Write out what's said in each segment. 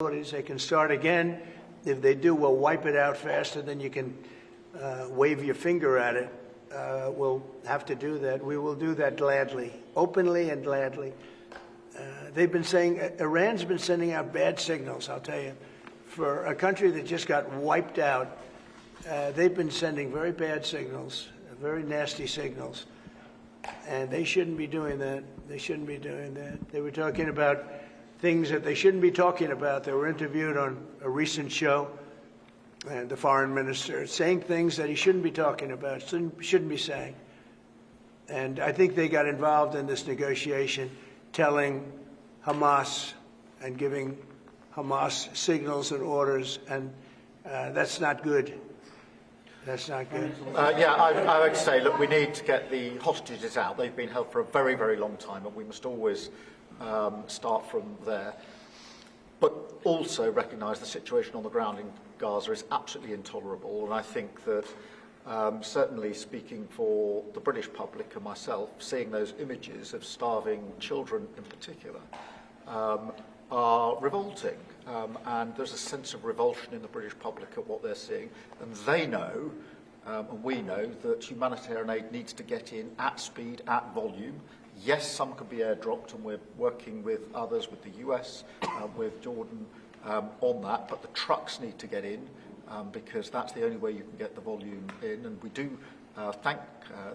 They can start again. If they do, we'll wipe it out faster than you can wave your finger at it. We'll have to do that. We will do that gladly, openly and gladly. They've been saying, Iran's been sending out bad signals, I'll tell you. For a country that just got wiped out, they've been sending very bad signals, very nasty signals. And they shouldn't be doing that. They shouldn't be doing that. They were talking about things that they shouldn't be talking about. They were interviewed on a recent show, and the foreign minister saying things that he shouldn't be talking about, shouldn't be saying. And I think they got involved in this negotiation, telling Hamas and giving Hamas signals and orders, and that's not good. That's not good. I would say, look, we need to get the hostages out. They've been held for a very, very long time, and we must always start from there. But also recognise the situation on the ground in Gaza is absolutely intolerable, and I think that certainly speaking for the British public and myself, seeing those images of starving children in particular are revolting. And there's a sense of revulsion in the British public at what they're seeing. And they know, and we know, that humanitarian aid needs to get in at speed, at volume. Yes, some can be airdropped, and we're working with others, with the US, with Jordan, on that. But the trucks need to get in, because that's the only way you can get the volume in. And we do thank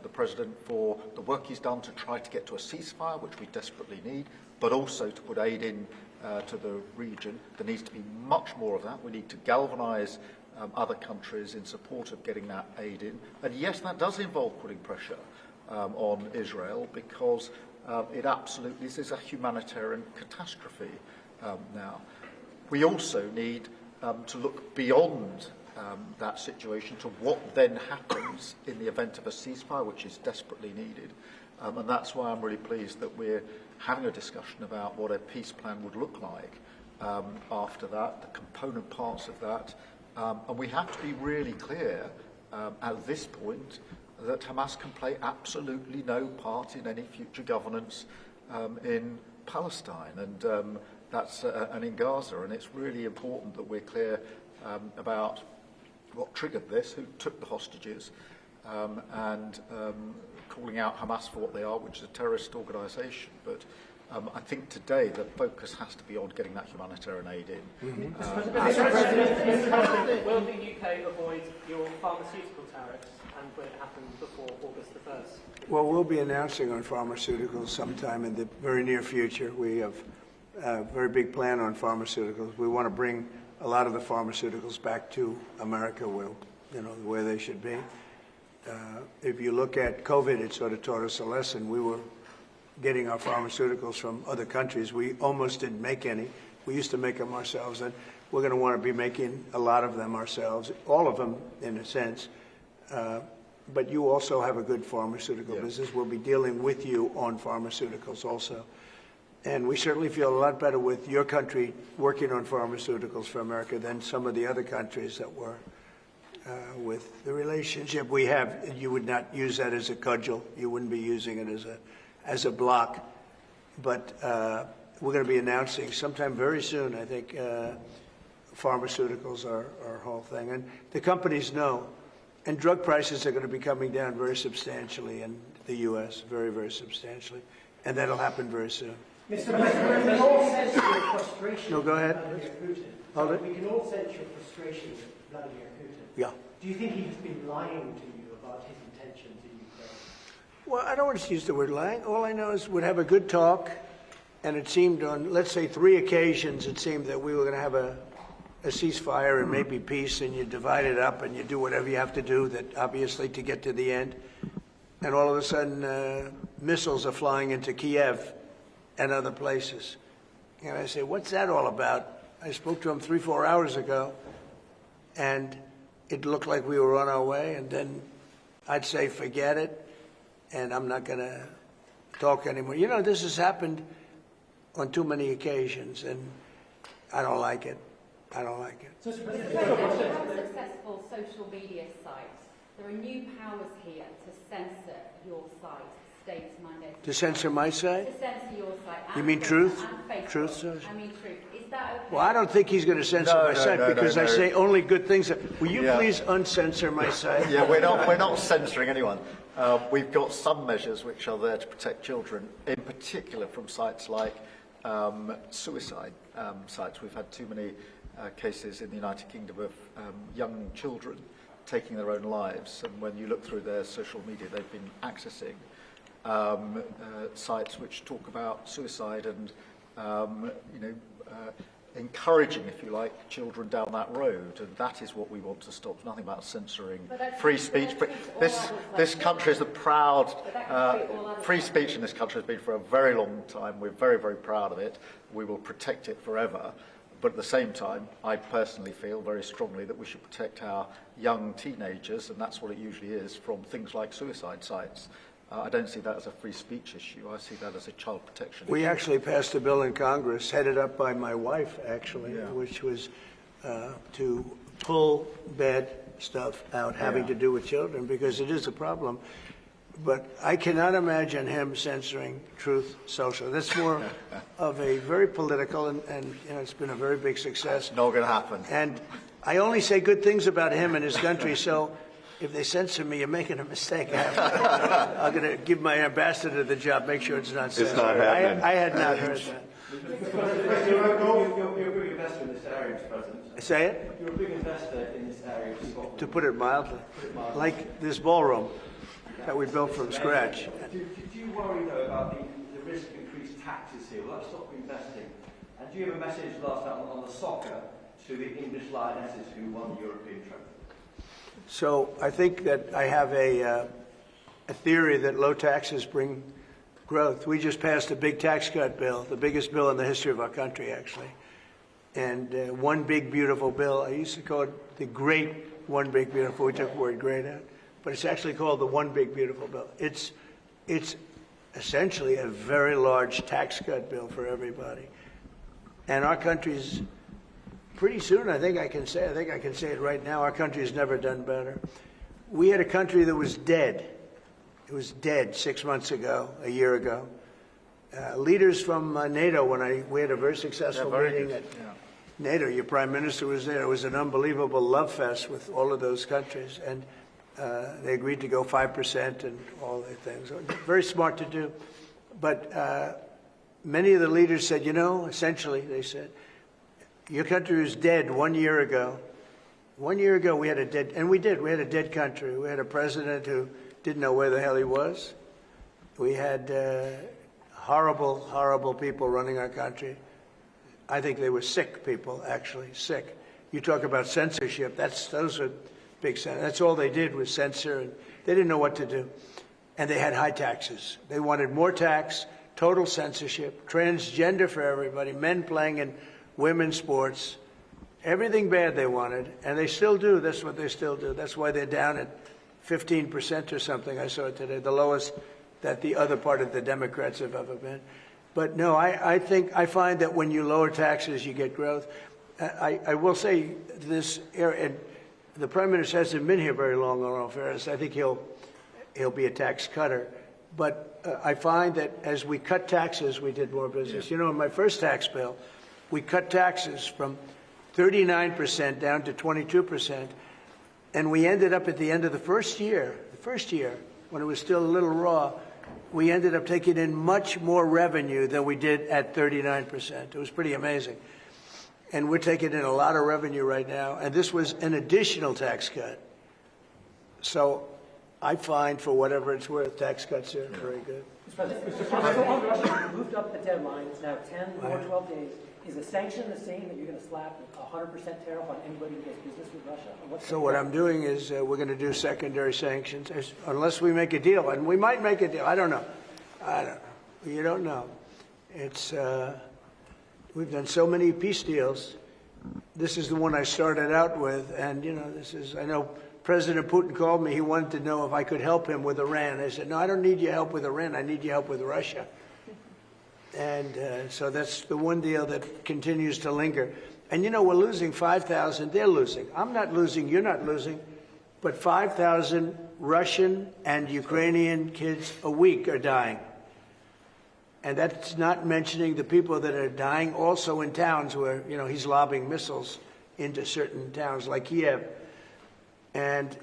the President for the work he's done to try to get to a ceasefire, which we desperately need, but also to put aid in to the region. There needs to be much more of that. We need to galvanise other countries in support of getting that aid in. And yes, that does involve putting pressure on Israel, because it absolutely is a humanitarian catastrophe now. We also need to look beyond that situation to what then happens in the event of a ceasefire, which is desperately needed. And that's why I'm really pleased that we're having a discussion about what a peace plan would look like after that, the component parts of that. And we have to be really clear at this point that Hamas can play absolutely no part in any future governance in Palestine, and and in Gaza. And it's really important that we're clear about what triggered this, who took the hostages, and calling out Hamas for what they are, which is a terrorist organisation. But I think today the focus has to be on getting that humanitarian aid in. Mr. President, will the UK avoid your pharmaceutical tariffs, and will it happen before August the 1st? Well, we'll be announcing on pharmaceuticals sometime in the very near future. We have a very big plan on pharmaceuticals. We want to bring a lot of the pharmaceuticals back to America, where they should be. If you look at COVID, it sort of taught us a lesson. We were getting our pharmaceuticals from other countries. We almost didn't make any. We used to make them ourselves, and we're going to want to be making a lot of them ourselves, all of them in a sense. But you also have a good pharmaceutical business. We'll be dealing with you on pharmaceuticals also. And we certainly feel a lot better with your country working on pharmaceuticals for America than some of the other countries that were. With the relationship we have, you would not use that as a cudgel. You wouldn't be using it as a block. But we're going to be announcing sometime very soon, I think, pharmaceuticals are our whole thing. And the companies know. And drug prices are going to be coming down very substantially in the U.S., very, very substantially. And that'll happen very soon. Mr. President, we can all sense your frustration. No, go ahead. With Vladimir Putin. Hold it. We can all sense your frustration with Vladimir Putin. Yeah. Do you think he's been lying to you about his intentions in Ukraine? Well, I don't want to use the word lying. All I know is we'd have a good talk, and it seemed on, let's say, 3 occasions, it seemed that we were going to have a ceasefire and maybe peace, and you divide it up and you do whatever you have to do, that obviously to get to the end. And all of a sudden, missiles are flying into Kiev and other places. And I say, what's that all about? I spoke to him 3-4 hours ago, and it looked like we were on our way, and then I'd say, forget it, and I'm not going to talk anymore. You know, this has happened on too many occasions, and I don't like it. I don't like it. You have a successful social media site. There are new powers here to censor your site. state's mandate. To censor my site? To censor your site. You and mean Twitter Truth? and Facebook. Truth Social? I mean Truth. Is that okay? Well, I don't think he's going to censor No, my no, site no, because no, I no. say only good things. Will you Yeah. please uncensor my site? Yeah, we're not censoring anyone. We've got some measures which are there to protect children, in particular from sites like suicide sites. We've had too many cases in the United Kingdom of young children taking their own lives, and when you look through their social media, they've been accessing sites which talk about suicide and encouraging, if you like, children down that road, and that is what we want to stop. It's nothing about censoring free speech. But this country is a proud free speech in this country has been for a very long time. We're very, very proud of it. We will protect it forever. But at the same time, I personally feel very strongly that we should protect our young teenagers, and that's what it usually is, from things like suicide sites. I don't see that as a free speech issue. I see that as a child protection We issue. actually passed a bill in Congress, headed up by my wife, actually, Yeah. which was to pull bad stuff out having Yeah. to do with children, because it is a problem. But I cannot imagine him censoring Truth Social. That's more of a very political, and it's been a very big success. Not going to happen. And I only say good things about him and his country, so if they censor me, you're making a mistake. I'm going to give my ambassador the job, make sure it's not censored. not happening. I had not heard that. You're a big investor in this area, Mr. President. Say it, You're a big investor in this area of Scotland. to put it mildly, like this ballroom that we built from scratch. Do you worry, though, about the risk of increased taxes here? Will that stop investing? And do you have a message last night on the soccer to the English Lionesses who won the European trophy? So I think that I have a theory that low taxes bring growth. We just passed a big tax cut bill, the biggest bill in the history of our country, actually. And one big, beautiful bill. I used to call it the great one big, beautiful. We took the word great out. But it's actually called the one big, beautiful bill. It's essentially a very large tax cut bill for everybody. And our country's pretty soon, I think I can say it right now, our country has never done better. We had a country that was dead. It was dead 6 months ago, a year ago. Leaders from NATO, we had a very successful meeting at NATO. Your prime minister was there. It was an unbelievable love fest with all of those countries. And they agreed to go 5% and all the things. Very smart to do. But many of the leaders said, essentially, they said, your country was dead 1 year ago. 1 year ago, we had a dead, and we did. We had a dead country. We had a president who didn't know where the hell he was. We had horrible, horrible people running our country. I think they were sick people, actually, sick. You talk about censorship. Those are big. That's all they did was censor, and they didn't know what to do. And they had high taxes. They wanted more tax, total censorship, transgender for everybody, men playing in women's sports, everything bad they wanted, and they still do. That's what they still do. That's why they're down at 15% or something. I saw it today, the lowest that the other part of the Democrats have ever been. But no, I find that when you lower taxes, you get growth. I will say this, and the Prime Minister hasn't been here very long, in all fairness. I think he'll be a tax cutter. But I find that as we cut taxes, we did more business. Yeah. In my first tax bill, we cut taxes from 39% down to 22%. And we ended up at the end of the first year, when it was still a little raw, we ended up taking in much more revenue than we did at 39%. It was pretty amazing. And we're taking in a lot of revenue right now. And this was an additional tax cut. So I find, for whatever it's worth, tax cuts are very good. Mr. President, you moved up the deadline. It's now 10 or 12 days. Is the sanction the same, that you're going to slap a 100% tariff on anybody who does business with Russia? So what I'm doing is we're going to do secondary sanctions unless we make a deal. And we might make a deal. I don't know. You don't know. We've done so many peace deals. This is the one I started out with. And, I know President Putin called me. He wanted to know if I could help him with Iran. I said, no, I don't need your help with Iran. I need your help with Russia. And so that's the one deal that continues to linger. And, we're losing 5,000. They're losing. I'm not losing. You're not losing. but 5,000 Russian and Ukrainian kids a week are dying. And that's not mentioning the people that are dying also in towns where, you know, he's lobbing missiles into certain towns like Kiev. And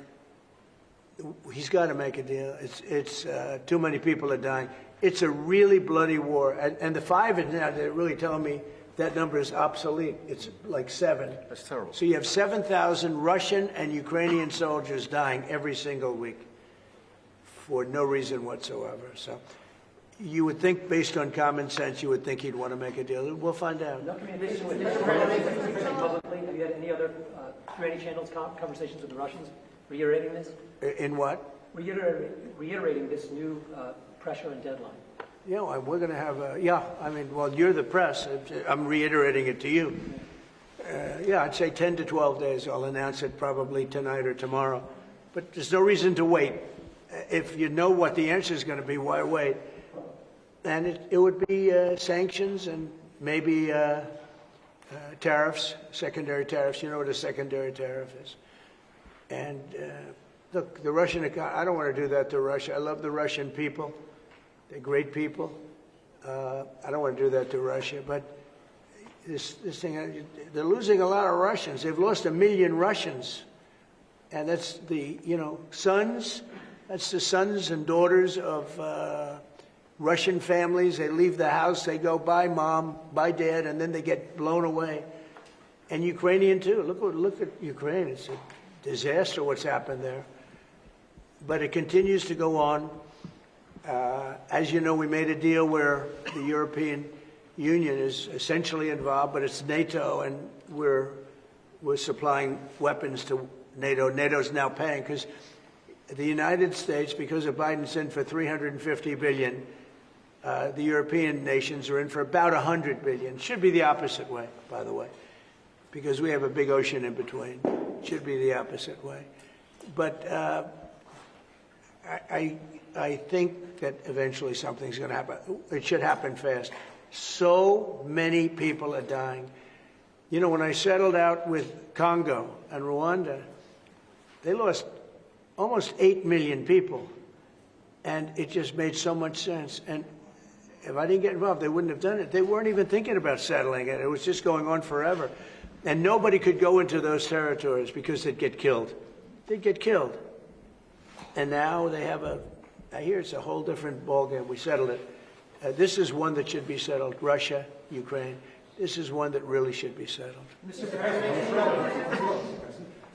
he's got to make a deal. It's too many people are dying. It's a really bloody war. And the 5 is now, they're really telling me that number is obsolete. It's like 7. That's terrible. So you have 7,000 Russian and Ukrainian soldiers dying every single week for no reason whatsoever. So you would think, based on common sense, you would think he'd want to make a deal. We'll find out. No communication with this publicly. Have you had any other through any channels conversations with the Russians reiterating this? In what? Reiterating this new pressure and deadline. Yeah, we're going to have a, yeah, I mean, well, you're the press. I'm reiterating it to you. Yeah, I'd say 10 to 12 days. I'll announce it probably tonight or tomorrow. But there's no reason to wait. If you know what the answer is going to be, why wait? And it would be sanctions and maybe tariffs, secondary tariffs. You know what a secondary tariff is. And look, the Russian economy, I don't want to do that to Russia. I love the Russian people. They're great people. I don't want to do that to Russia. But this thing, they're losing a lot of Russians. They've lost 1 million Russians. And that's the, you know, sons. That's the sons and daughters of Russian families. They leave the house, they go, bye mom, bye dad, and then they get blown away. And Ukrainian too. Look at Ukraine. It's a disaster what's happened there. But it continues to go on. As you know, we made a deal where the European Union is essentially involved, but it's NATO, and we're supplying weapons to NATO. NATO's now paying because the United States, because of Biden's in for $350 billion, the European nations are in for about $100 billion. Should be the opposite way, by the way, because we have a big ocean in between. Should be the opposite way. But I think that eventually something's going to happen. It should happen fast. So many people are dying. You know, when I settled out with Congo and Rwanda, they lost almost 8 million people. And it just made so much sense. And if I didn't get involved, they wouldn't have done it. They weren't even thinking about settling it. It was just going on forever. And nobody could go into those territories because they'd get killed. They'd get killed. And now they have I hear it's a whole different ballgame. We settled it. This is one that should be settled. Russia, Ukraine. This is one that really should be settled. Mr. President,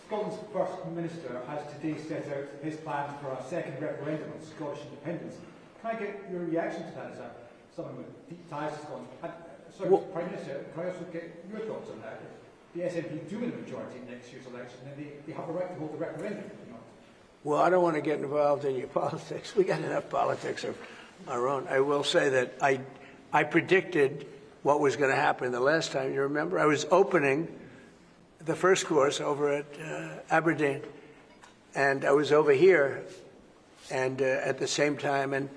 Scotland's First Minister has today set out his plans for a second referendum on Scottish independence. Can I get your reaction to that as someone with deep ties to Scotland? Sorry, well, Prime Minister, can I also get your thoughts on that? If the SNP do win the majority in next year's election, then they have the right to hold the referendum. Well, I don't want to get involved in your politics. We got enough politics of our own. I will say that I predicted what was going to happen the last time. You remember? I was opening the first course over at Aberdeen, and I was over here, and at the same time, and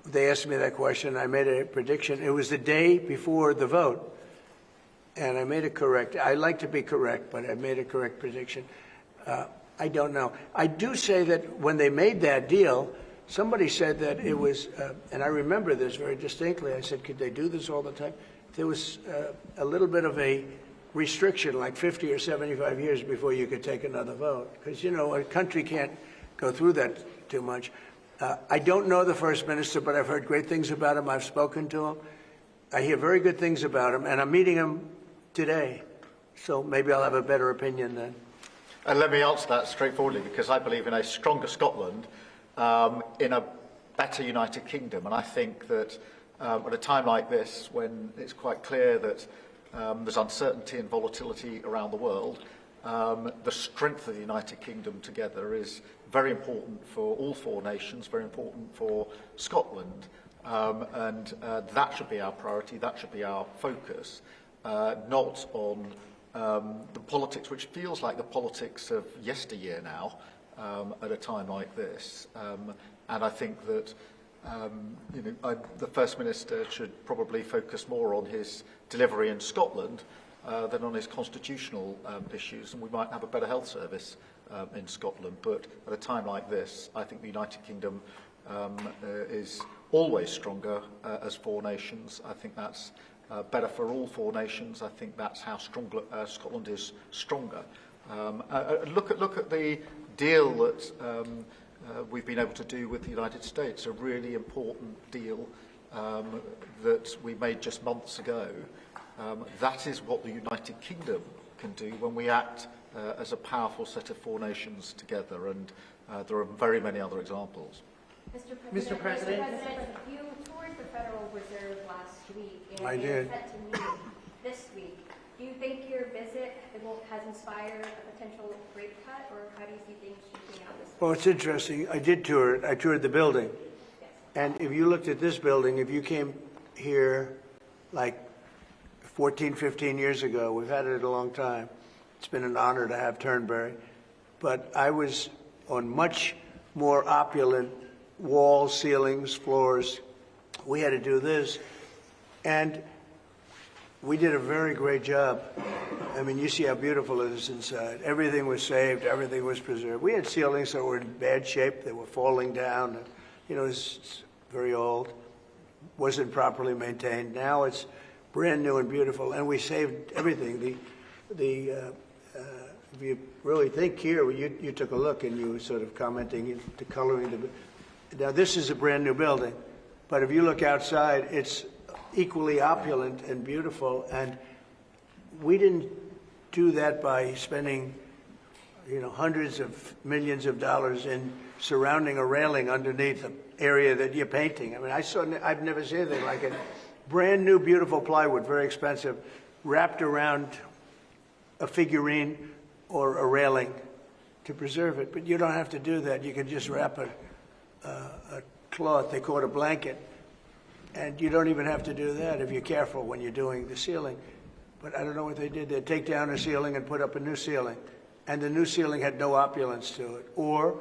they asked me that question. I made a prediction. It was the day before the vote, and I made it correct. I like to be correct, but I made a correct prediction. I don't know. I do say that when they made that deal, somebody said that it was, and I remember this very distinctly. I said, could they do this all the time? There was a little bit of a restriction, like 50 or 75 years before you could take another vote. Because, you know, a country can't go through that too much. I don't know the First Minister, but I've heard great things about him. I've spoken to him. I hear very good things about him, and I'm meeting him today. So maybe I'll have a better opinion then. And let me answer that straightforwardly, because I believe in a stronger Scotland, in a better United Kingdom. And I think that at a time like this, when it's quite clear that there's uncertainty and volatility around the world, the strength of the United Kingdom together is very important for all 4 nations, very important for Scotland. And that should be our priority, that should be our focus, not on the politics, which feels like the politics of yesteryear now, at a time like this. And I think that the First Minister should probably focus more on his delivery in Scotland than on his constitutional issues, and we might have a better health service in Scotland. But at a time like this, I think the United Kingdom is always stronger as four nations. I think that's better for all four nations. I think that's how Scotland is stronger. Look at the deal that we've been able to do with the United States, a really important deal that we made just months ago. That is what the United Kingdom can do when we act as a powerful set of four nations together, and there are very many other examples. Mr. President, you toured the Federal Reserve last week, and I you're did. set to meet this week. Do you think your visit has inspired a potential rate cut, or how do you see things shaping out this week? Well, it's interesting. I did tour it. I toured the building. Yes. And if you looked at this building, if you came here like 14, 15 years ago, we've had it a long time. It's been an honor to have Turnberry. But I was on much more opulent walls, ceilings, floors. We had to do this. And we did a very great job. I mean, you see how beautiful it is inside. Everything was saved. Everything was preserved. We had ceilings that were in bad shape. They were falling down. You know, it's very old. Wasn't properly maintained. Now it's brand new and beautiful. And we saved everything. If you really think here, you took a look and you were sort of commenting the coloring. Now, this is a brand new building. But if you look outside, it's equally opulent and beautiful, and we didn't do that by spending, you know, hundreds of millions of dollars in surrounding a railing underneath the area that you're painting. I mean, I've never seen anything like it. Brand new, beautiful plywood, very expensive, wrapped around a figurine or a railing to preserve it. But you don't have to do that. You can just wrap a cloth, they call it a blanket. And you don't even have to do that if you're careful when you're doing the ceiling. But I don't know what they did. They'd take down a ceiling and put up a new ceiling. And the new ceiling had no opulence to it. Or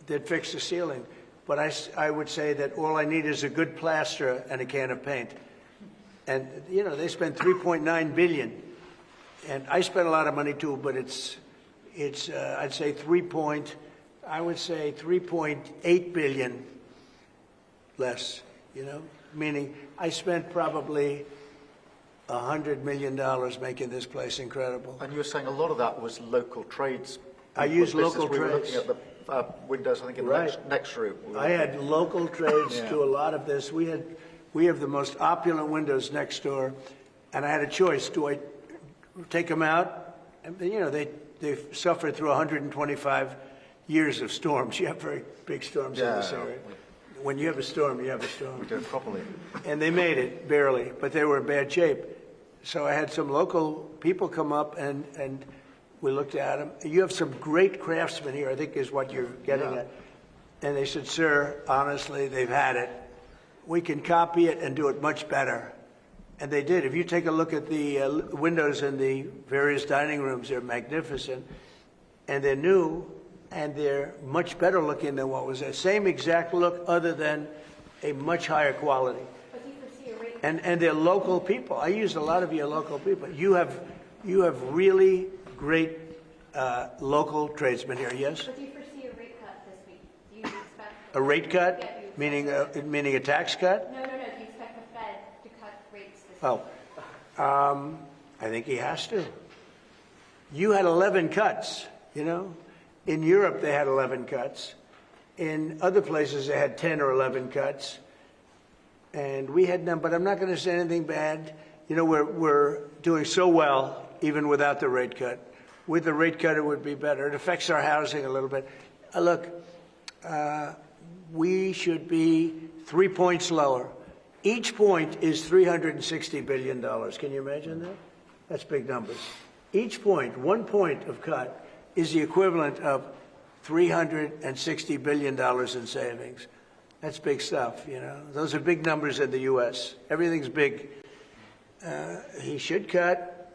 they'd fix the ceiling. But I would say that all I need is a good plaster and a can of paint. And, you know, they spent $3.9 billion. And I spent a lot of money too, but it's I'd say 3.8 billion less, you know? Meaning I spent probably $100 million making this place incredible. And you were saying a lot of that was local trades. I used local We were trades. looking at the windows, I think, in Right. the next room. I had local trades Yeah. do a lot of this. We have the most opulent windows next door, and I had a choice. Do I take them out? And, you know, they've suffered through 125 years of storms. You have very big storms in this area. When you have a storm, you have a storm. We did it properly. And they made it, barely, but they were in bad shape. So I had some local people come up, and we looked at them. You have some great craftsmen here, I think is what you're getting at. And they said, sir, honestly, they've had it. We can copy it and do it much better. And they did. If you take a look at the windows in the various dining rooms, they're magnificent. And they're new, and they're much better looking than what was there. Same exact look, other than a much higher quality. But do you foresee a rate And they're local people. I used a lot of your local people. You have really great local tradesmen here, yes? But do you foresee a rate cut this week? Do you expect A rate cut, Yeah, you meaning expect a tax cut? No. Do you expect the Fed to cut rates this Oh, I think he has to. You had 11 cuts, you know? In Europe, they had 11 cuts. In other places, they had 10 or 11 cuts. And we had none, but I'm not going to say anything bad. You know, we're doing so well, even without the rate cut. With the rate cut, it would be better. It affects our housing a little bit. Look, we should be 3 points lower. Each point is $360 billion. Can you imagine that? That's big numbers. Each point, 1 point of cut, is the equivalent of $360 billion in savings. That's big stuff, you know. Those are big numbers in the U.S. Everything's big. He should cut.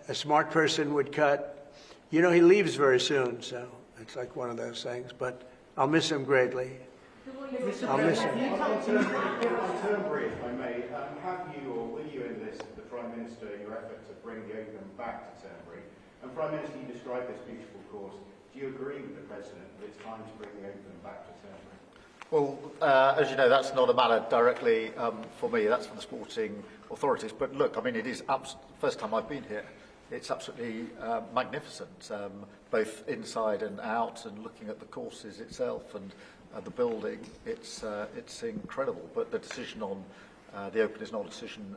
A smart person would cut. You know, he leaves very soon, so it's like one of those things. But I'll miss him greatly. I'll miss him. On Turnberry, if I may, have you or will you enlist the Prime Minister your effort to bring the opium back to Turnberry. And Prime Minister, you described this beautiful course. Do you agree with the President that it's time to bring the opium back to Turnberry? Well, as you know, that's not a matter directly for me. That's for the sporting authorities. But look, I mean, it is first time I've been here. It's absolutely magnificent, both inside and out, and looking at the courses itself and the building. It's incredible. But the decision on the Open is not a decision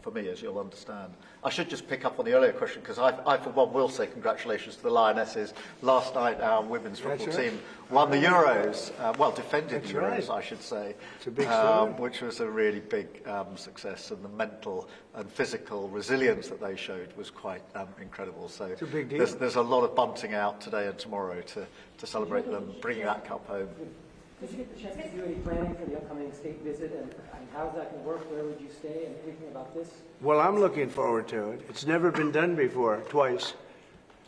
for me, as you'll understand. I should just pick up on the earlier question, because I, for one, will say congratulations to the Lionesses. Last night, our women's football team won the Euros, well, defended the Euros, I should say, it's a big story. which was a really big success, and the mental and physical resilience that they showed was quite incredible. So it's a big deal. There's a lot of bunting out today and tomorrow to celebrate them bringing that cup home. Did you get the chance to do any planning for the upcoming state visit, and how's that going to work? Where would you stay, and anything about this? Well, I'm looking forward to it. It's never been done before, twice.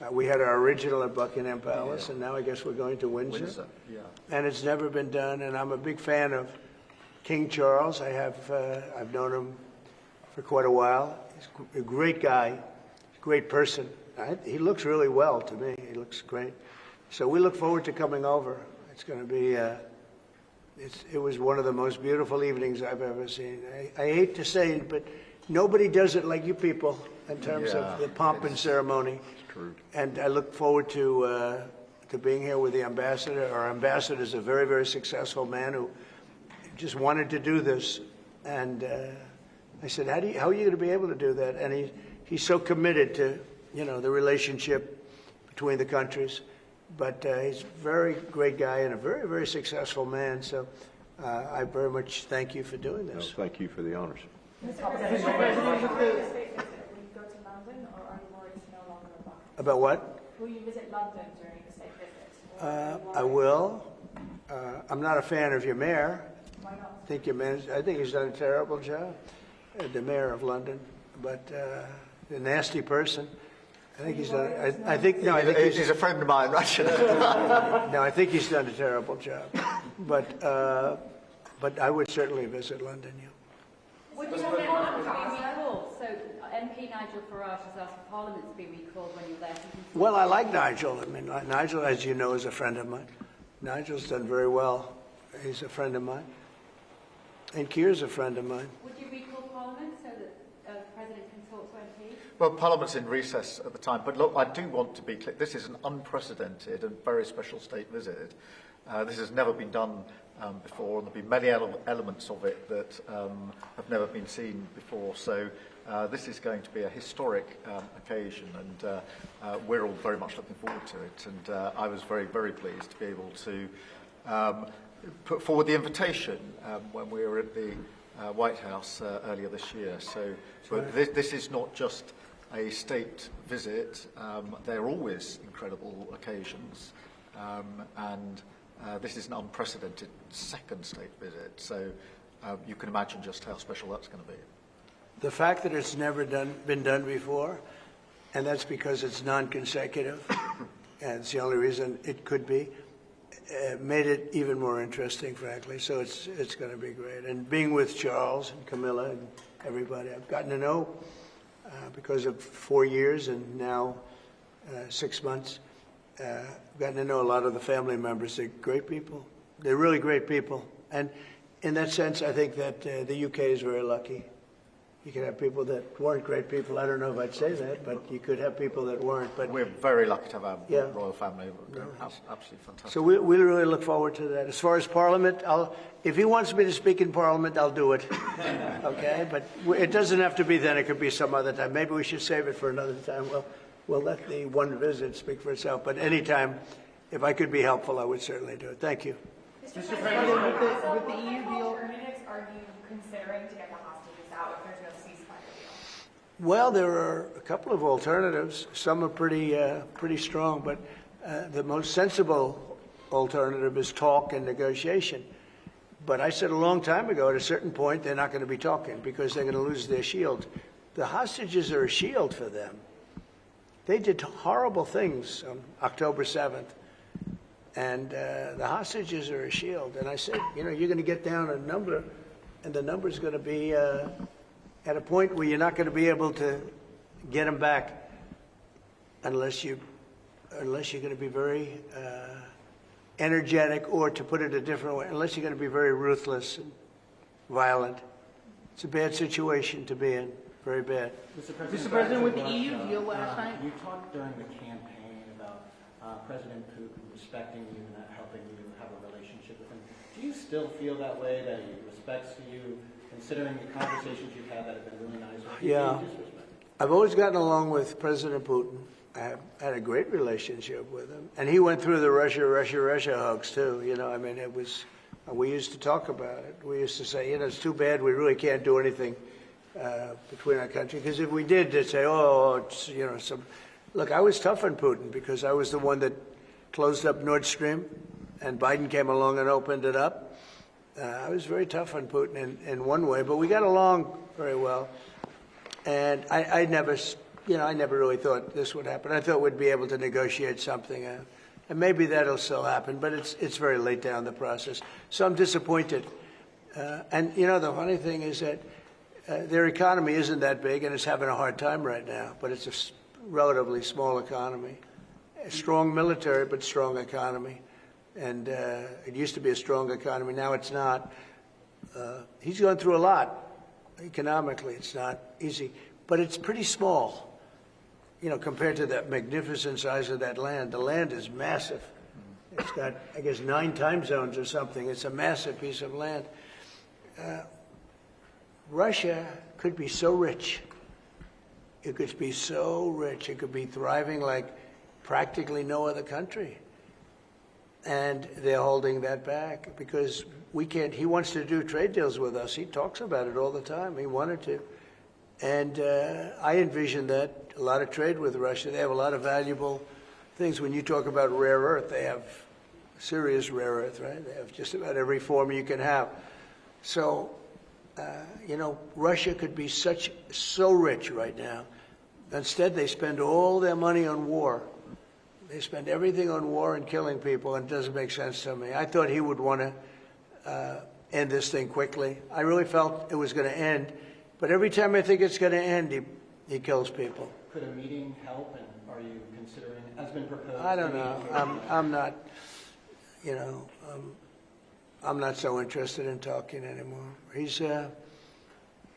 We had our original at Buckingham Palace, and now I guess we're going to Windsor. Yeah. And it's never been done, and I'm a big fan of King Charles. I've known him for quite a while. He's a great guy, great person. He looks really well to me. He looks great. So we look forward to coming over. It's going to be... it was one of the most beautiful evenings I've ever seen. I hate to say it, but nobody does it like you people in terms of the pomp and ceremony. It's true. And I look forward to being here with the ambassador. Our ambassador is a very, very successful man who just wanted to do this. And I said, how are you going to be able to do that? And he's so committed to, the relationship between the countries. But he's a very great guy and a very, very successful man. So I very much thank you for doing this. Well, thank you for the honors. Mr. President, will you go to London, or are you worried it's no longer a bucket? About what? Will you visit London during the state visit? I will. I'm not a fan of your mayor. Why not? I think he's done a terrible job, the mayor of London. But a nasty person. I think he's done. I think he's a friend of mine, right? No, I think he's done a terrible job. But I would certainly visit London. Yeah. Would you want Parliament to be recalled? So MP Nigel Farage has asked for Parliament to be recalled when you're there. Well, I like Nigel. I mean, Nigel, as you know, is a friend of mine. Nigel's done very well. He's a friend of mine. And Keir's a friend of mine. Would you recall Parliament so that the President can talk to MPs? Well, Parliament's in recess at the time, but look, I do want to be clear. This is an unprecedented and very special state visit. This has never been done before, and there'll be many elements of it that have never been seen before. So this is going to be a historic occasion, and we're all very much looking forward to it. And I was very, very pleased to be able to put forward the invitation when we were at the White House earlier this year. So but this is not just a state visit. They're always incredible occasions, and this is an unprecedented second state visit. So you can imagine just how special that's going to be. The fact that it's never been done before, and that's because it's non-consecutive, and it's the only reason it could be, made it even more interesting, frankly. So it's going to be great. And being with Charles and Camilla and everybody, I've gotten to know because of 4 years and now 6 months. I've gotten to know a lot of the family members. They're great people. They're really great people. And in that sense, I think that the UK is very lucky. You could have people that weren't great people. I don't know if I'd say that, but you could have people that weren't. But we're very lucky to have our royal family. Absolutely fantastic. So we really look forward to that. As far as Parliament, if he wants me to speak in Parliament, I'll do it. Okay? But it doesn't have to be then. It could be some other time. Maybe we should save it for another time. We'll let the one visit speak for itself. But anytime, if I could be helpful, I would certainly do it. Thank you. Mr. President, with the EU deal, alternatives, are you considering to get the hostages out if there's no ceasefire deal? Well, there are a couple of alternatives. Some are pretty strong, but the most sensible alternative is talk and negotiation. But I said a long time ago, at a certain point, they're not going to be talking because they're going to lose their shield. The hostages are a shield for them. They did horrible things on October 7th, and the hostages are a shield. And I said, you're going to get down a number, and the number's going to be at a point where you're not going to be able to get them back unless you're going to be very energetic, or to put it a different way, unless you're going to be very ruthless and violent. It's a bad situation to be in, very bad. Mr. President, with the EU deal last night, you talked during the campaign about President Putin respecting you and helping you have a relationship with him. Do you still feel that way, that he respects you, considering the conversations you've had that have been really nice? Yeah. I've always gotten along with President Putin. I have had a great relationship with him. And he went through the Russia hugs, too. You know, I mean, it was, we used to talk about it. We used to say, you know, it's too bad we really can't do anything between our countries. Because if we did, they'd say, oh, it's, you know, some. Look, I was tough on Putin because I was the one that closed up Nord Stream, and Biden came along and opened it up. I was very tough on Putin in one way, but we got along very well. And I never really thought this would happen. I thought we'd be able to negotiate something, and maybe that'll still happen, but it's very late down the process. So I'm disappointed. And, you know, the funny thing is that their economy isn't that big, and it's having a hard time right now, but it's a relatively small economy. A strong military, but strong economy. And it used to be a strong economy. Now it's not. He's going through a lot. Economically, it's not easy. But it's pretty small, you know, compared to that magnificent size of that land. The land is massive. It's got, I guess, 9 time zones or something. It's a massive piece of land. Russia could be so rich. It could be so rich. It could be thriving like practically no other country. And they're holding that back because we can't. He wants to do trade deals with us. He talks about it all the time. He wanted to. And I envision that a lot of trade with Russia. They have a lot of valuable things. When you talk about rare earth, they have serious rare earth, right? They have just about every form you can have. So, you know, Russia could be so rich right now. Instead, they spend all their money on war. They spend everything on war and killing people, and it doesn't make sense to me. I thought he would want to end this thing quickly. I really felt it was going to end, but every time I think it's going to end, he kills people. Could a meeting help, and are you considering, has been proposed? I don't know. I'm not, you know, I'm not so interested in talking anymore.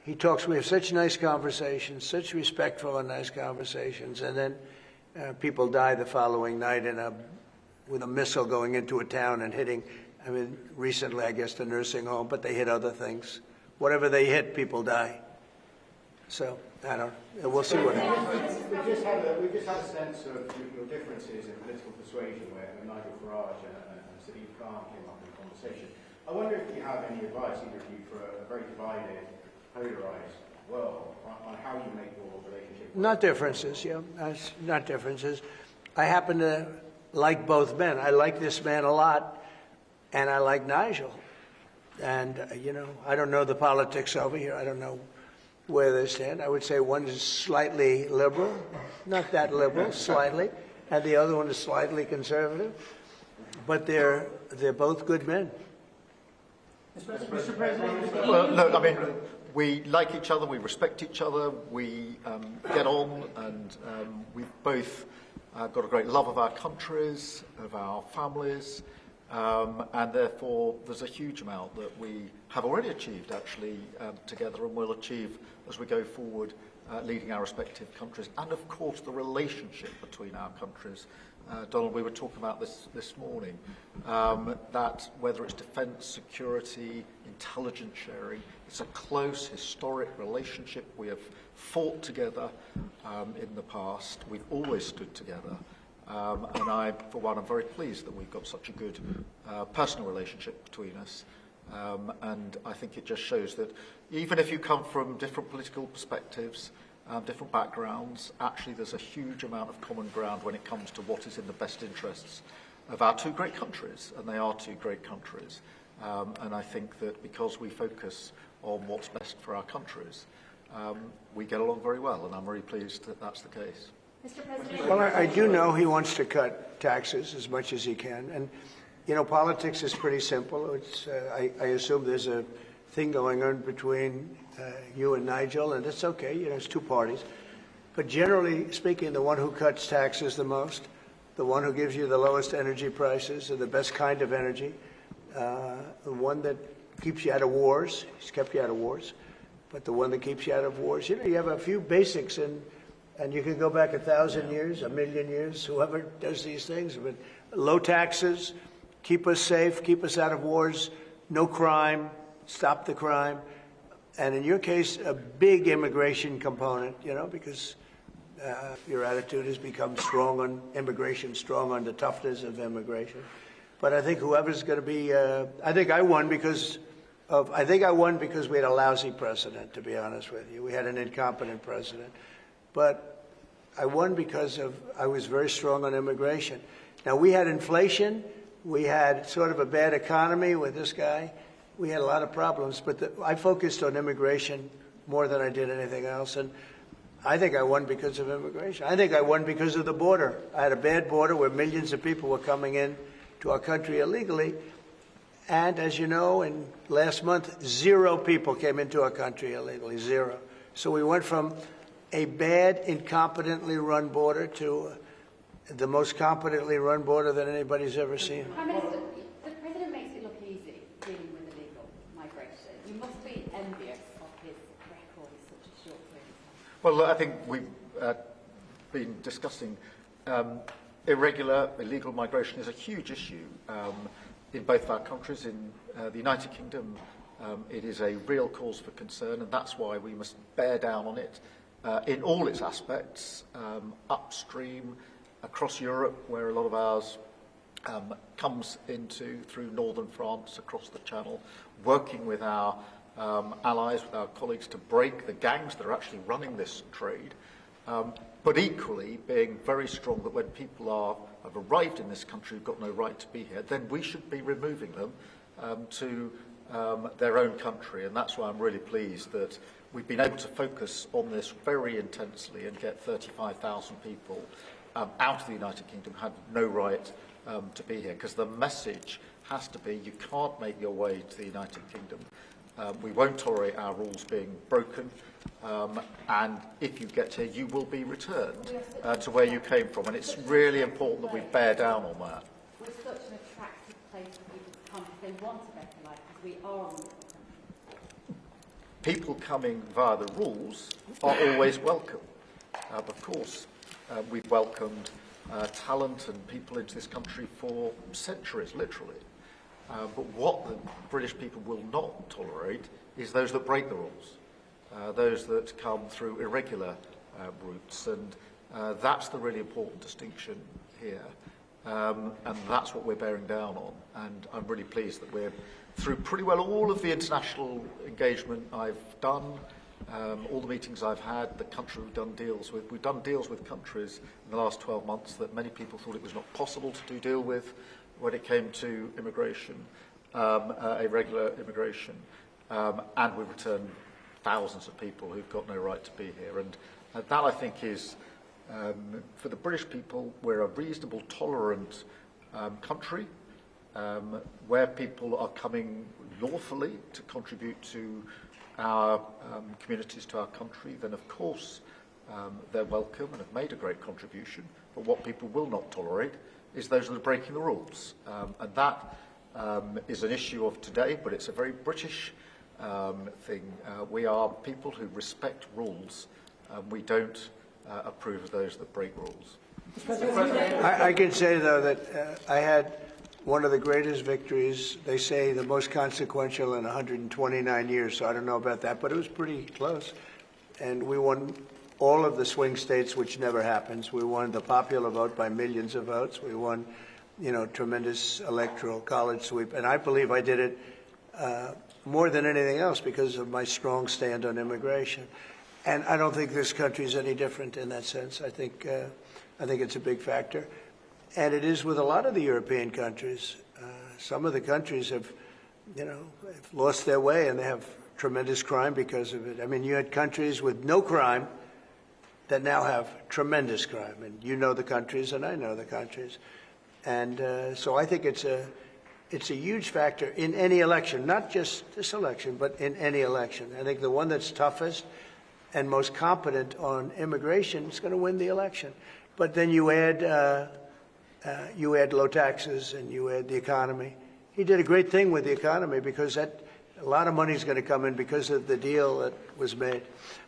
He talks, we have such nice conversations, such respectful and nice conversations, and then people die the following night with a missile going into a town and hitting, I mean, recently, I guess, the nursing home, but they hit other things. Whatever they hit, people die. So, I don't know. We'll see what happens. We've just had a sense of your differences in political persuasion where Nigel Farage and Sadiq Khan came up in the conversation. I wonder if you have any advice, either of you, for a very divided, polarized world on how you make your relationship work. Not differences, yeah. Not differences. I happen to like both men. I like this man a lot, and I like Nigel. And, you know, I don't know the politics over here. I don't know where they stand. I would say one is slightly liberal, not that liberal, slightly, and the other one is slightly conservative. But they're both good men. Mr. President, well, no, I mean, we like each other, we respect each other, we get on, and we've both got a great love of our countries, of our families, and therefore there's a huge amount that we have already achieved, actually, together, and will achieve as we go forward, leading our respective countries, and of course the relationship between our countries. Donald, we were talking about this morning, that whether it's defence, security, intelligence sharing, it's a close, historic relationship. We have fought together in the past. We've always stood together. And I, for one, am very pleased that we've got such a good personal relationship between us. And I think it just shows that even if you come from different political perspectives, different backgrounds, actually there's a huge amount of common ground when it comes to what is in the best interests of our two great countries, and they are two great countries. And I think that because we focus on what's best for our countries, we get along very well, and I'm very pleased that that's the case. Mr. President. Well, I do know he wants to cut taxes as much as he can, and you know, politics is pretty simple. It's I assume there's a thing going on between you and Nigel, and it's okay, you know, it's two parties. But generally speaking, the one who cuts taxes the most, the one who gives you the lowest energy prices and the best kind of energy, the one that keeps you out of wars, he's kept you out of wars, but the one that keeps you out of wars, you know, you have a few basics, and you can go back 1,000 years, 1,000,000 years, whoever does these things, but low taxes, keep us safe, keep us out of wars, no crime, stop the crime, and in your case, a big immigration component, you know, because your attitude has become strong on immigration, strong on the toughness of immigration. But I think whoever's going to be, I think I won because we had a lousy president, to be honest with you. We had an incompetent president. But I won because I was very strong on immigration. Now, we had inflation. We had sort of a bad economy with this guy. We had a lot of problems. But I focused on immigration more than I did anything else. And I think I won because of immigration. I think I won because of the border. I had a bad border where millions of people were coming in to our country illegally. And as you know, in last month, 0 people came into our country illegally, 0. So we went from a bad, incompetently run border to the most competently run border that anybody's ever seen. Prime Minister, the President makes it look easy dealing with illegal migration. You must be envious of his record in such a short period of time. Well, I think we've been discussing irregular, illegal migration is a huge issue in both of our countries. In the United Kingdom, it is a real cause for concern, and that's why we must bear down on it in all its aspects, upstream, across Europe, where a lot of ours comes into through northern France, across the Channel, working with our allies, with our colleagues to break the gangs that are actually running this trade, but equally being very strong that when people have arrived in this country who've got no right to be here, then we should be removing them to their own country. And that's why I'm really pleased that we've been able to focus on this very intensely and get 35,000 people out of the United Kingdom who had no right to be here, because the message has to be you can't make your way to the United Kingdom. We won't tolerate our rules being broken, and if you get here, you will be returned to where you came from. And it's really important that we bear down on that. We're such an attractive place for people to come if they want a better life, because we are on the People coming via the rules are always welcome. Of course, we've welcomed talent and people into this country for centuries, literally. But what the British people will not tolerate is those that break the rules, those that come through irregular routes, and that's the really important distinction here, and that's what we're bearing down on. And I'm really pleased that we're through pretty well all of the international engagement I've done, all the meetings I've had, the country we've done deals with. We've done deals with countries in the last 12 months that many people thought it was not possible to do deal with when it came to immigration, irregular immigration, and we returned thousands of people who've got no right to be here. And that, I think, is, for the British people, we're a reasonable, tolerant country where people are coming lawfully to contribute to our communities, to our country. Then, of course, they're welcome and have made a great contribution. But what people will not tolerate is those that are breaking the rules. And that is an issue of today, but it's a very British thing. We are people who respect rules. We don't approve of those that break rules. I can say, though, that I had one of the greatest victories, they say the most consequential in 129 years, so I don't know about that, but it was pretty close. And we won all of the swing states, which never happens. We won the popular vote by millions of votes. We won, tremendous electoral college sweep. And I believe I did it more than anything else because of my strong stand on immigration. And I don't think this country is any different in that sense. I think it's a big factor. And it is with a lot of the European countries. Some of the countries have lost their way, and they have tremendous crime because of it. I mean, you had countries with no crime that now have tremendous crime. And you know the countries, and I know the countries. And so I think it's it's a huge factor in any election, not just this election, but in any election. I think the one that's toughest and most competent on immigration is going to win the election. But then you add low taxes and you add the economy. He did a great thing with the economy because a lot of money is going to come in because of the deal that was made.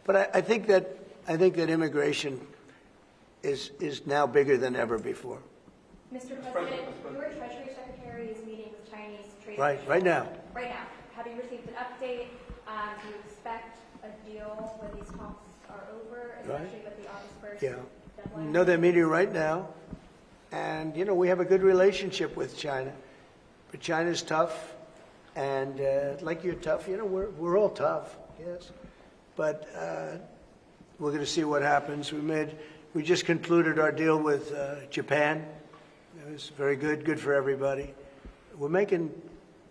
But I think that immigration is now bigger than ever before. Mr. President, your Treasury Secretary is meeting with Chinese trade Right now. Right now. Have you received an update? Do you expect a deal when these talks are over, especially with the August 1st deadline? No, they're meeting right now. And, we have a good relationship with China. But China's tough. And like you're tough, we're all tough, yes. But we're going to see what happens. We just concluded our deal with Japan. It was very good for everybody. We're making,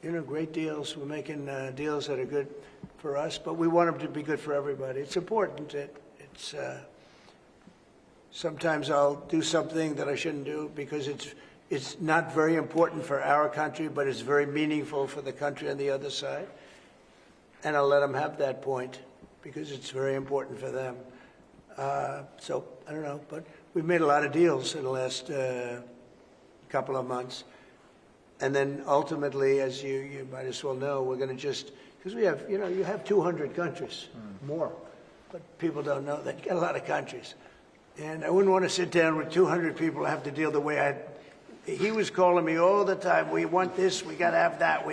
great deals. We're making deals that are good for us, but we want them to be good for everybody. It's important. It's sometimes I'll do something that I shouldn't do because it's not very important for our country, but it's very meaningful for the country on the other side. And I'll let them have that point because it's very important for them. So I don't know, but we've made a lot of deals in the last couple of months. And then ultimately, as you might as well know, we're going to because we have, you have 200 countries, more. But people don't know that. You got a lot of countries. And I wouldn't want to sit down with 200 people and have to deal the way he was calling me all the time. We want this, we got to have that.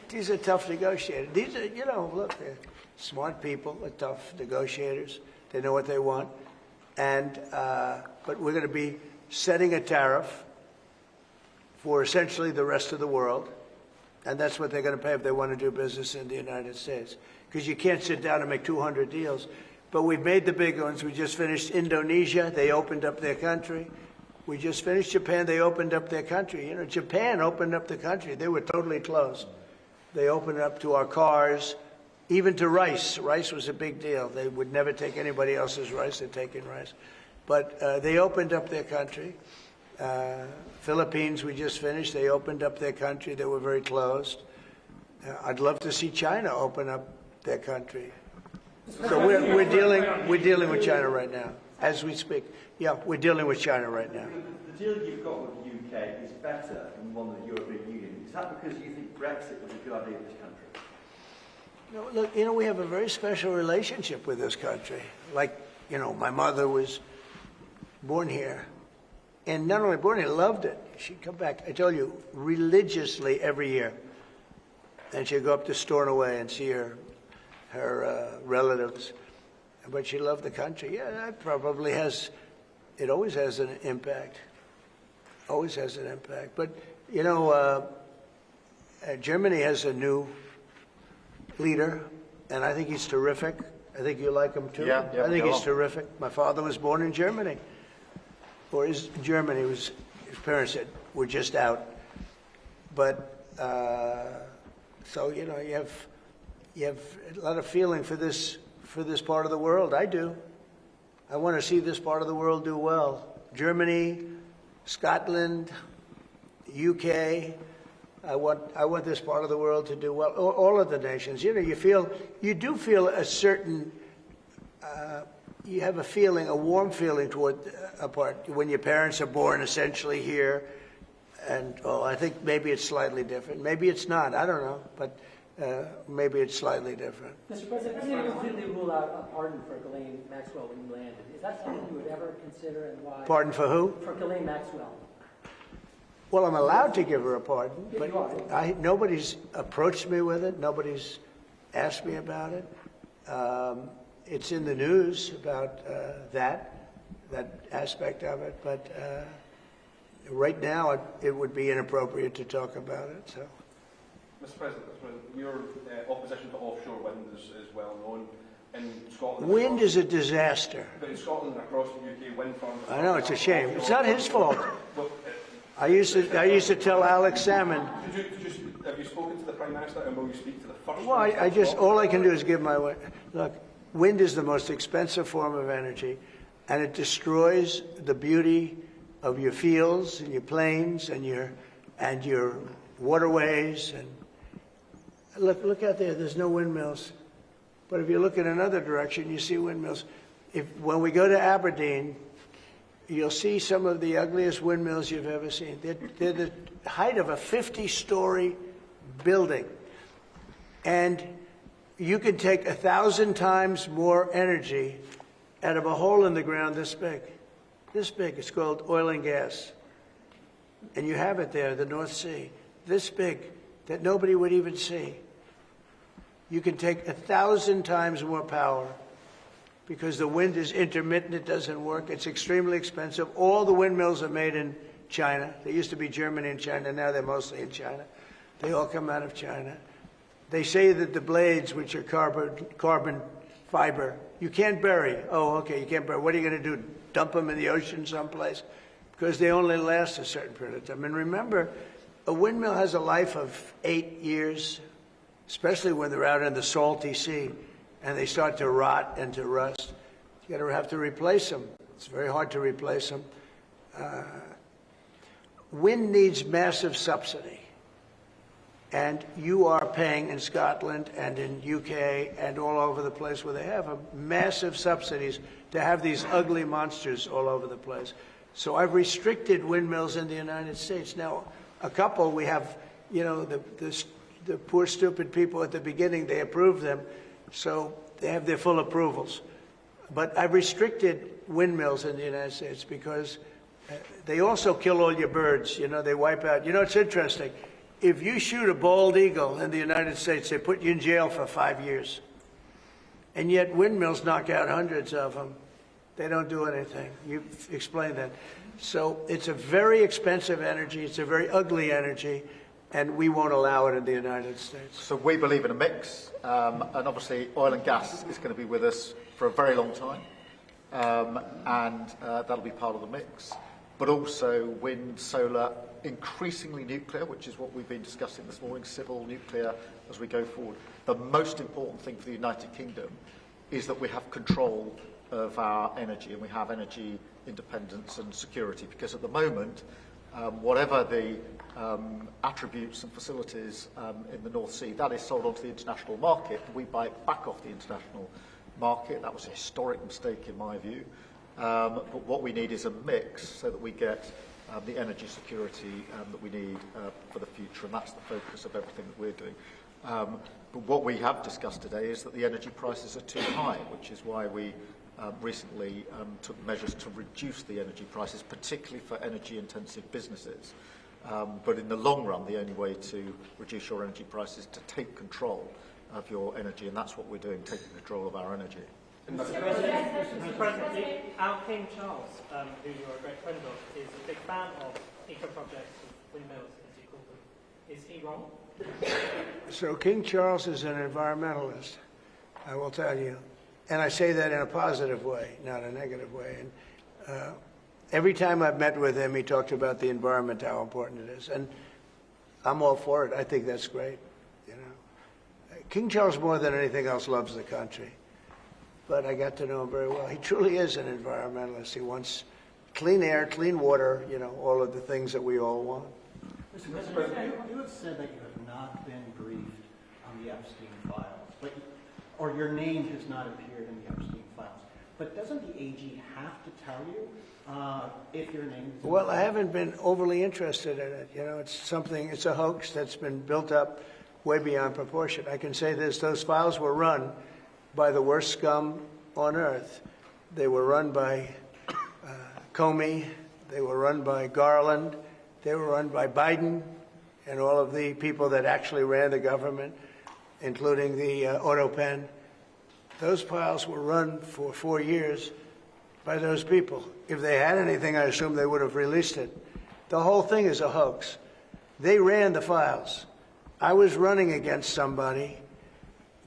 These are tough negotiators. These are, look, they're smart people, they're tough negotiators. They know what they want. And, but we're going to be setting a tariff for essentially the rest of the world. And that's what they're going to pay if they want to do business in the United States. Because you can't sit down and make 200 deals. But we've made the big ones. We just finished Indonesia. They opened up their country. We just finished Japan. They opened up their country. Japan opened up the country. They were totally closed. They opened up to our cars, even to rice. Rice was a big deal. They would never take anybody else's rice. They're taking rice. But they opened up their country. Philippines, we just finished. They opened up their country. They were very closed. I'd love to see China open up their country. So we're dealing with China right now, as we speak. Yeah, we're dealing with China right now. The deal you've got with the UK is better than one with the European Union. Is that because you think Brexit was a good idea for this country? No, look, we have a very special relationship with this country. Like, my mother was born here. And not only born here, loved it. She'd come back, I told you, religiously every year. And she'd go up to Stornoway and see her relatives. But she loved the country. Yeah, that probably it always has an impact. Always has an impact. But, Germany has a new leader, and I think he's terrific. I think you like him too. Yeah, I think he's terrific. My father was born in Germany. Or is Germany, his parents said, we're just out. But, so, you have a lot of feeling for this part of the world. I do. I want to see this part of the world do well. Germany, Scotland, UK. I want this part of the world to do well. All of the nations. You do feel a certain, you have a feeling, a warm feeling toward a part when your parents are born essentially here. And I think maybe it's slightly different.Maybe it's not. I don't know. But maybe it's slightly different. Mr. President, you completely rule out a pardon for Ghislaine Maxwell when you landed. Is that something you would ever consider, and why? Pardon for who? For Ghislaine Maxwell. Well, I'm allowed to give her a pardon, but nobody's approached me with it. Nobody's asked me about it. It's in the news about that aspect of it, but right now it would be inappropriate to talk about it. So. Mr. President, your opposition to offshore wind is well known. In Scotland, wind is a disaster. But in Scotland and across the UK, wind farms. I know, it's a shame. It's not his fault. I used to tell Alex Salmon. Have you spoken to the Prime Minister, and will you speak to the first? Well, all I can do is give my way. Look, wind is the most expensive form of energy, and it destroys the beauty of your fields and your plains and your waterways. And look out there, there's no windmills. But if you look in another direction, you see windmills. When we go to Aberdeen, you'll see some of the ugliest windmills you've ever seen. They're the height of a 50-story building. And you can take 1,000 times more energy out of a hole in the ground this big. This big. It's called oil and gas. And you have it there, the North Sea. This big, that nobody would even see. You can take 1,000 times more power because the wind is intermittent, it doesn't work, it's extremely expensive. All the windmills are made in China. They used to be Germany and China, now they're mostly in China. They all come out of China. They say that the blades, which are carbon fiber, you can't bury. Oh, okay, you can't bury. What are you going to do, dump them in the ocean someplace? Because they only last a certain period of time. And remember, a windmill has a life of 8 years, especially when they're out in the salty sea and they start to rot and to rust. You have to replace them. It's very hard to replace them. Wind needs massive subsidy. And you are paying in Scotland and in UK and all over the place where they have massive subsidies to have these ugly monsters all over the place. So I've restricted windmills in the United States. Now, a couple we have, you know, the poor stupid people at the beginning, they approve them, so they have their full approvals. But I've restricted windmills in the United States because they also kill all your birds. You know, they wipe out. You know, it's interesting. If you shoot a bald eagle in the United States, they put you in jail for 5 years. And yet windmills knock out hundreds of them. They don't do anything. You explained that. So it's a very expensive energy. It's a very ugly energy. And we won't allow it in the United States. So we believe in a mix. And obviously oil and gas is going to be with us for a very long time. And that'll be part of the mix. But also wind, solar, increasingly nuclear, which is what we've been discussing this morning, civil nuclear as we go forward. The most important thing for the United Kingdom is that we have control of our energy and we have energy independence and security, because at the moment, whatever the attributes and facilities in the North Sea, that is sold onto the international market. We buy it back off the international market. That was a historic mistake in my view. But what we need is a mix so that we get the energy security that we need for the future, and that's the focus of everything that we're doing. But what we have discussed today is that the energy prices are too high, which is why we recently took measures to reduce the energy prices, particularly for energy-intensive businesses. But in the long run, the only way to reduce your energy prices is to take control of your energy, and that's what we're doing, taking control of our energy. Mr. President, our King Charles, who you're a great friend of, is a big fan of eco-projects, of windmills, as you call them. Is he wrong? So King Charles is an environmentalist, I will tell you. And I say that in a positive way, not a negative way. And every time I've met with him, he talked about the environment, how important it is. And I'm all for it. I think that's great. You know, King Charles, more than anything else, loves the country. But I got to know him very well. He truly is an environmentalist. He wants clean air, clean water, you know, all of the things that we all want. Mr. President, you have said that you have not been briefed on the Epstein files, or your name has not appeared in the Epstein files. But doesn't the AG have to tell you if your name is... Well, I haven't been overly interested in it. You know, it's a hoax that's been built up way beyond proportion. I can say this, those files were run by the worst scum on earth. They were run by Comey, they were run by Garland, they were run by Biden and all of the people that actually ran the government, including the auto pen. Those files were run for 4 years by those people. If they had anything, I assume they would have released it. The whole thing is a hoax. They ran the files. I was running against somebody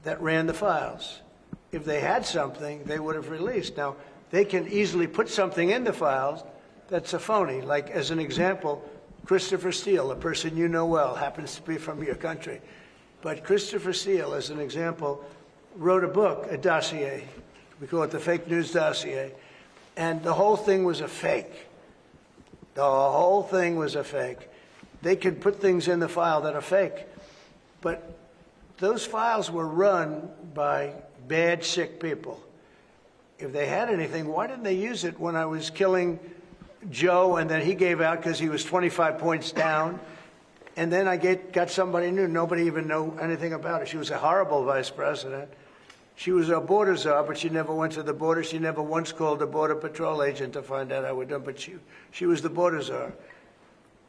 that ran the files. If they had something, they would have released. Now, they can easily put something in the files that's a phony. Like, as an example, Christopher Steele, a person you know well, happens to be from your country. But Christopher Steele, as an example, wrote a book, a dossier. We call it the fake news dossier. And the whole thing was a fake. The whole thing was a fake. they could put things in the file that are fake. But those files were run by bad, sick people. If they had anything, why didn't they use it when I was killing Joe and then he gave out because he was 25 points down? And then I got somebody new. Nobody even knew anything about it. She was a horrible vice president. She was a border czar, but she never went to the border. She never once called a border patrol agent to find out how we're done. But she was the border czar.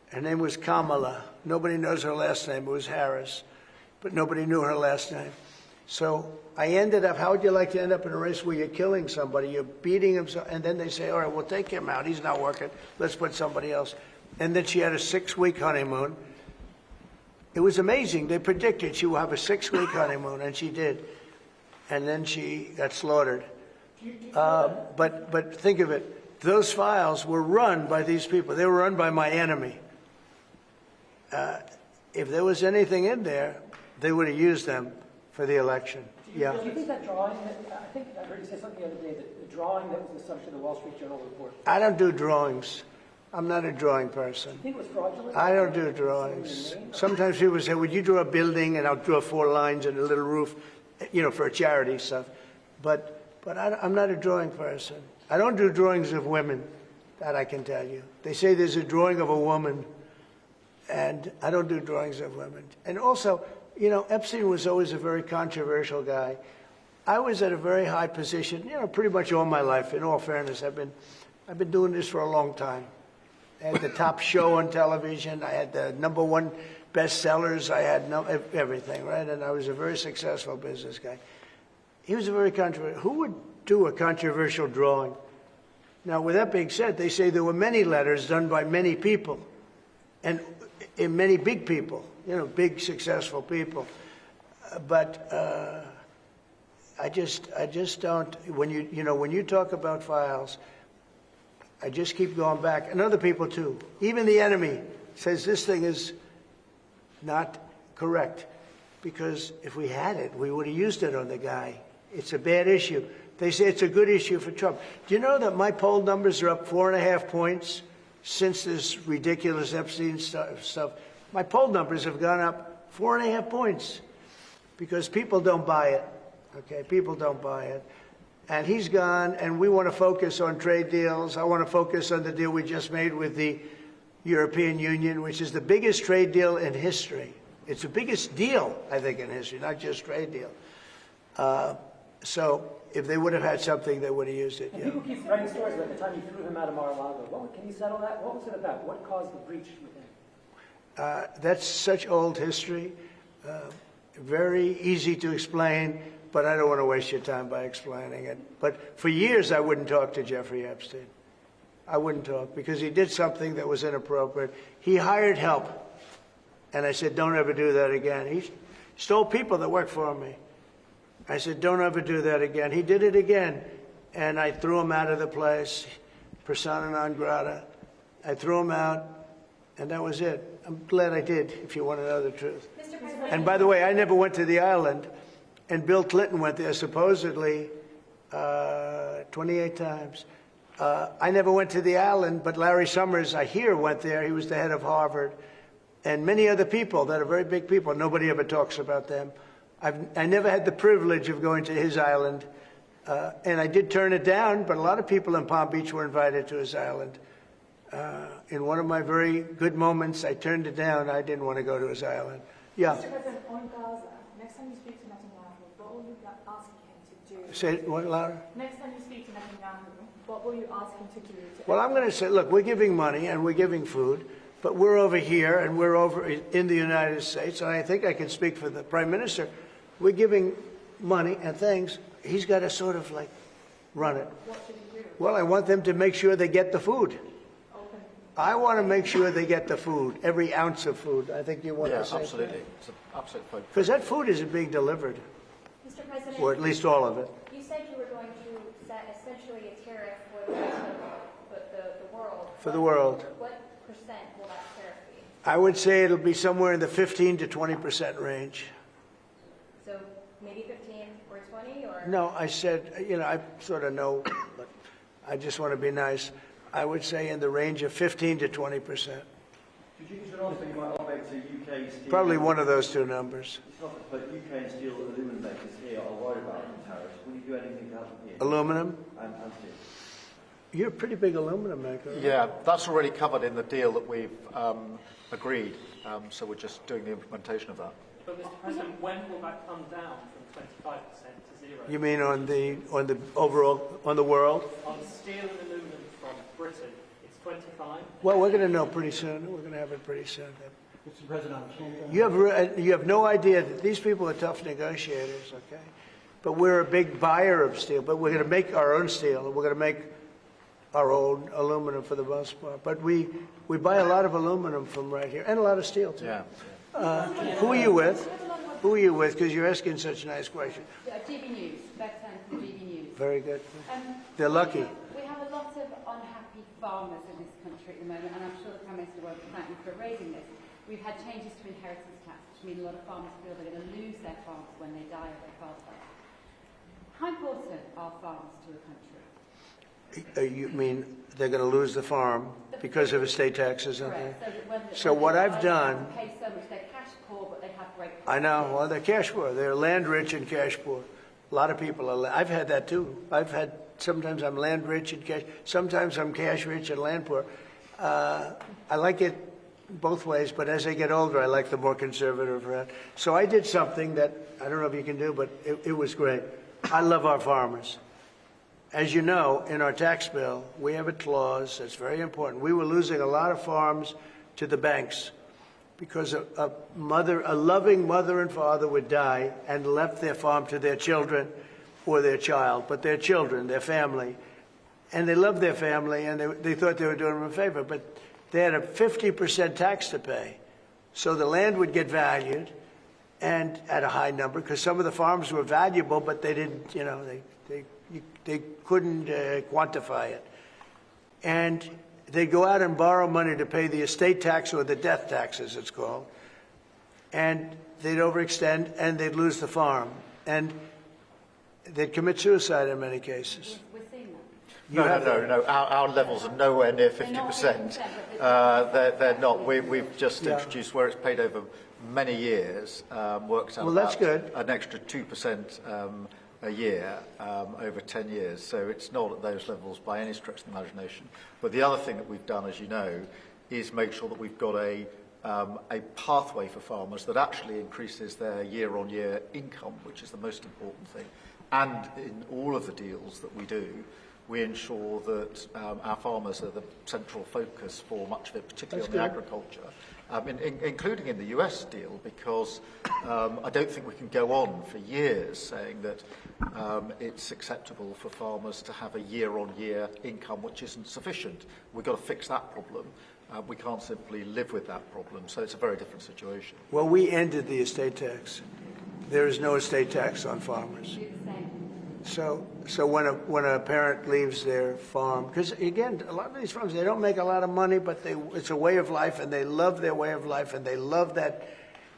Her name was Kamala. Nobody knows her last name. It was Harris. But nobody knew her last name. So I ended up, how would you like to end up in a race where you're killing somebody, you're beating him, and then they say, all right, we'll take him out. He's not working. Let's put somebody else. And then she had a 6-week honeymoon. It was amazing. They predicted she would have a 6-week honeymoon, and she did. And then she got slaughtered. But think of it. Those files were run by these people. They were run by my enemy. If there was anything in there, they would have used them for the election. Do you think that drawing, I think I heard you say something the other day, that the drawing that was the subject of the Wall Street Journal report. I don't do drawings. I'm not a drawing person. Do you think it was fraudulent? I don't do drawings. Sometimes people say, would you draw a building? And I'll draw 4 lines and a little roof, for a charity stuff. But I'm not a drawing person. I don't do drawings of women, that I can tell you. They say there's a drawing of a woman, and I don't do drawings of women. And also, Epstein was always a very controversial guy. I was at a very high position, pretty much all my life. In all fairness, I've been doing this for a long time. I had the top show on television. I had the #1 bestsellers. I had everything, right? And I was a very successful business guy. He was a very controversial. Who would do a controversial drawing? Now, with that being said, they say there were many letters done by many people, and many big people, big successful people. But I just don't. When you talk about files, I just keep going back, and other people too. Even the enemy says this thing is not correct, because if we had it, we would have used it on the guy. It's a bad issue. They say it's a good issue for Trump. Do you know that my poll numbers are up 4.5 points since this ridiculous Epstein stuff? My poll numbers have gone up 4.5 points because people don't buy it. Okay, people don't buy it. And he's gone, and we want to focus on trade deals. I want to focus on the deal we just made with the European Union, which is the biggest trade deal in history. It's the biggest deal, I think, in history, not just trade deal. So if they would have had something, they would have used it. And people keep writing stories about the time you threw him out of Mar-a-Lago. Can you settle that? What was it about? What caused the breach with him? That's such old history, very easy to explain, but I don't want to waste your time by explaining it. But for years, I wouldn't talk to Jeffrey Epstein. I wouldn't talk because he did something that was inappropriate. He hired help, and I said, don't ever do that again. He stole people that worked for me. I said, don't ever do that again. He did it again, and I threw him out of the place, persona non grata. I threw him out, and that was it. I'm glad I did, if you want to know the truth. Mr. President. And by the way, I never went to the island, and Bill Clinton went there supposedly 28 times. I never went to the island, but Larry Summers, I hear, went there. He was the head of Harvard. And many other people that are very big people. Nobody ever talks about them. I never had the privilege of going to his island. And I did turn it down, but a lot of people in Palm Beach were invited to his island. In one of my very good moments, I turned it down. I didn't want to go to his island. Yeah. Mr. President, on Gaza, next time you speak to Netanyahu, what will you ask him to do? Say it louder. Next time you speak to Netanyahu, what will you ask him to do? Well, I'm going to say, look, we're giving money and we're giving food, but we're over here and we're over in the United States, and I think I can speak for the Prime Minister. We're giving money and things. He's got to sort of like run it. What should he do? Well, I want them to make sure they get the food. Open. I want to make sure they get the food, every ounce of food. I think you want to say. Yeah, absolutely. It's an absolute focus. Because that food isn't being delivered, Mr. President, or at least all of it. you said you were going to set essentially a tariff for the rest of the world. For the world. What percent will that tariff be? I would say it'll be somewhere in the 15 to 20% range. So maybe 15 or 20, or? No, I said, I sort of know, but I just want to be nice. I would say in the range of 15 to 20%. Is there also you might operate to UK steel? Probably one of those two numbers. It's not, but UK and steel aluminum makers here are worried about the tariffs. Will you do anything to help them here? Aluminum? And steel. You're a pretty big aluminum maker. Yeah, that's already covered in the deal that we've agreed. So we're just doing the implementation of that. But Mr. President, when will that come down from 25% to 0? You mean on the overall, on the world? On steel and aluminum from Britain, it's 25. Well, we're going to know pretty soon. We're going to have it pretty soon. Mr. President, You have no idea that these people are tough negotiators, okay? But we're a big buyer of steel. But we're going to make our own steel. We're going to make our own aluminum for the most part. But we buy a lot of aluminum from right here, and a lot of steel too. Yeah. Who are you with? Who are you with? Because you're asking such nice questions. GB News, back time from GB News. Very good. They're lucky. We have a lot of unhappy farmers in this country at the moment, and I'm sure the Prime Minister won't thank me for raising this. We've had changes to inheritance tax, which mean a lot of farmers feel they're going to lose their farms when they die or they pass away. How important are farmers to the country? You mean they're going to lose the farm because of estate taxes? Correct. So what I've done... Pay so much, they're cash poor, but they have great... I know. Well, they're cash poor. They're land rich and cash poor. A lot of people are... I've had that too. Sometimes I'm land rich and cash... Sometimes I'm cash rich and land poor. I like it both ways, but as I get older, I like the more conservative route. So I did something that I don't know if you can do, but it was great. I love our farmers. As you know, in our tax bill, we have a clause that's very important. We were losing a lot of farms to the banks because a loving mother and father would die and left their farm to their children or their child, but their children, their family. And they loved their family, and they thought they were doing them a favor, but they had a 50% tax to pay. So the land would get valued and at a high number because some of the farms were valuable, but they didn't, they couldn't quantify it. And they'd go out and borrow money to pay the estate tax or the death tax, as it's called. And they'd overextend and they'd lose the farm. And they'd commit suicide in many cases. We're seeing No. that. Our levels are nowhere near 50%. They're not. We've just introduced where it's paid over many years, works out well, that's about good. an extra 2% a year over 10 years. So it's not at those levels by any stretch of the imagination. But the other thing that we've done, as you know, is make sure that we've got a pathway for farmers that actually increases their year-on-year income, which is the most important thing. And in all of the deals that we do, we ensure that our farmers are the central focus for much of it, particularly on the agriculture, including in the US deal, because I don't think we can go on for years saying that it's acceptable for farmers to have a year-on-year income which isn't sufficient. We've got to fix that problem. We can't simply live with that problem, so it's a very different situation. Well, we ended the estate tax. There is no estate tax on farmers. So when a parent leaves their farm, because again, a lot of these farms, they don't make a lot of money, but it's a way of life, and they love their way of life, and they love that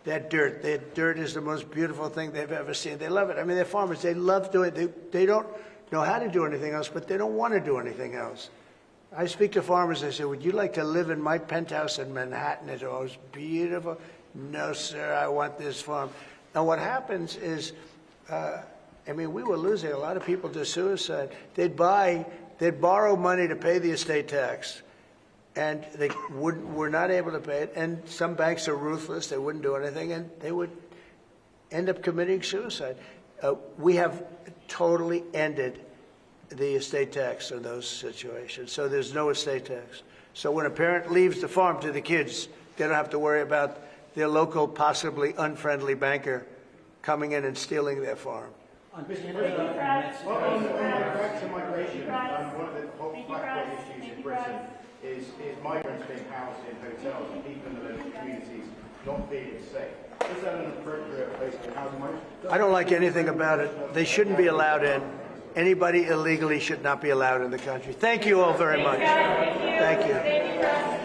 dirt. That dirt is the most beautiful thing they've ever seen. They love it. I mean, they're farmers. They love doing it. They don't know how to do anything else, but they don't want to do anything else. I speak to farmers. I say, would you like to live in my penthouse in Manhattan? It's always beautiful. No, sir, I want this farm. Now, what happens is, we were losing a lot of people to suicide. They'd borrow money to pay the estate tax, and they were not able to pay it. And some banks are ruthless; they wouldn't do anything, and they would end up committing suicide. We have totally ended the estate tax in those situations, so there's no estate tax. So when a parent leaves the farm to the kids, they don't have to worry about their local, possibly unfriendly banker coming in and stealing their farm. Back to migration, one of the hot issues in Britain is migrants being housed in hotels and people in the local communities not feeling safe. Is that an appropriate place to house migrants? I don't like anything about it. They shouldn't be allowed in. Anybody illegally should not be allowed in the country. Thank you all very much. Thank you.